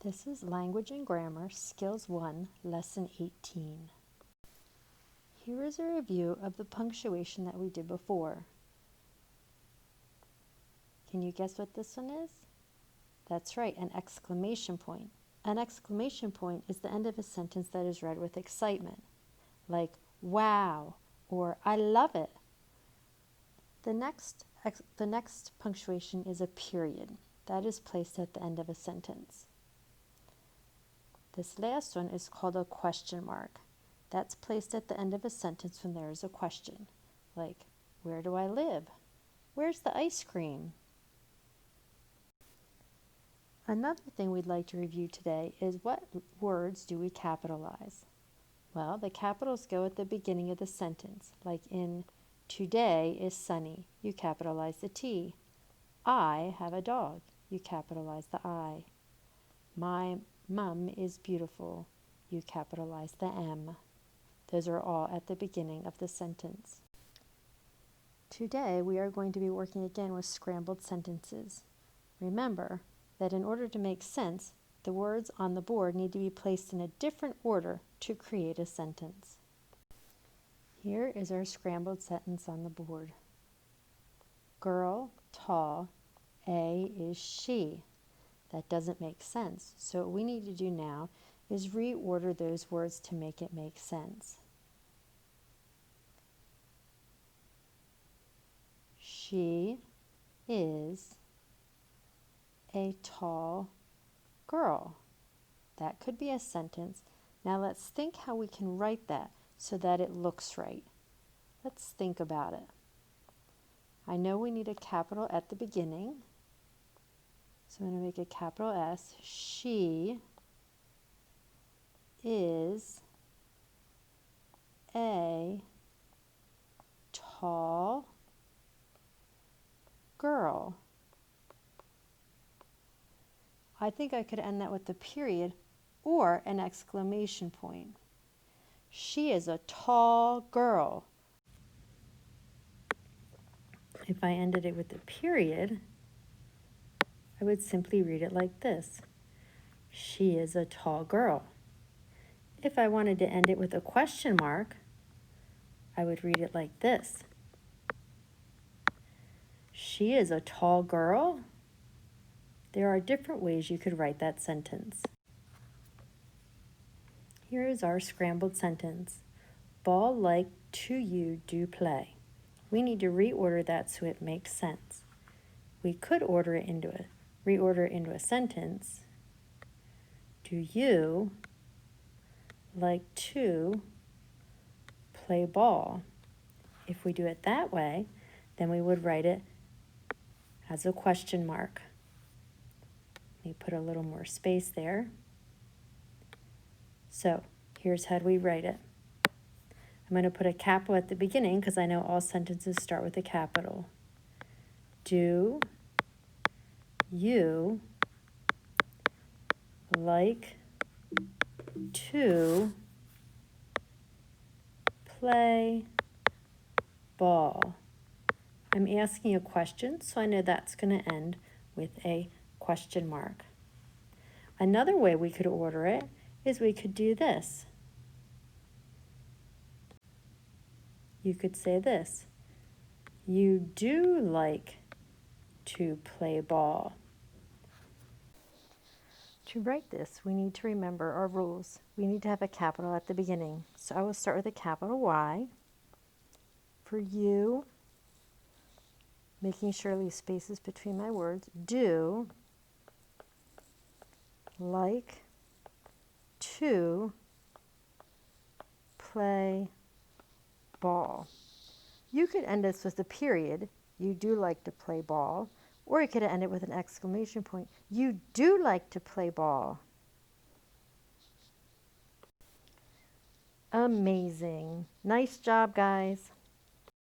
This is Language and Grammar, Skills 1, Lesson 18. Here is a review of the punctuation that we did before. Can you guess what this one is? That's right, an exclamation point. An exclamation point is the end of a sentence that is read with excitement, like wow or I love it. The next punctuation is a period. That is placed at the end of a sentence. This last one is called a question mark. That's placed at the end of a sentence when there is a question, like, where do I live? Where's the ice cream? Another thing we'd like to review today is what words do we capitalize? Well, the capitals go at the beginning of the sentence, like in today is sunny, you capitalize the T. I have a dog, you capitalize the I. My mum is beautiful, you capitalize the M. Those are all at the beginning of the sentence. Today we are going to be working again with scrambled sentences. Remember that in order to make sense, the words on the board need to be placed in a different order to create a sentence. Here is our scrambled sentence on the board. Girl, tall, A is she. That doesn't make sense. So what we need to do now is reorder those words to make it make sense. She is a tall girl. That could be a sentence. Now let's think how we can write that so that it looks right. Let's think about it. I know we need a capital at the beginning. So I'm going to make a capital S. She is a tall girl. I think I could end that with a period or an exclamation point. She is a tall girl. If I ended it with a period, I would simply read it like this. She is a tall girl. If I wanted to end it with a question mark, I would read it like this. She is a tall girl. There are different ways you could write that sentence. Here is our scrambled sentence. Ball like to you do play. We need to reorder that so it makes sense. We could reorder it into a sentence. Do you like to play ball? If we do it that way, then we would write it as a question mark. Let me put a little more space there. So here's how we write it. I'm going to put a capital at the beginning because I know all sentences start with a capital. Do you like to play ball? I'm asking a question, so I know that's going to end with a question mark. Another way we could order it is we could do this. You could say this. You do like to play ball. To write this, we need to remember our rules. We need to have a capital at the beginning. So I will start with a capital Y. For you, making sure I leave spaces between my words, do like to play ball. You could end this with a period. You do like to play ball. Or you could end it with an exclamation point. You do like to play ball. Amazing. Nice job, guys.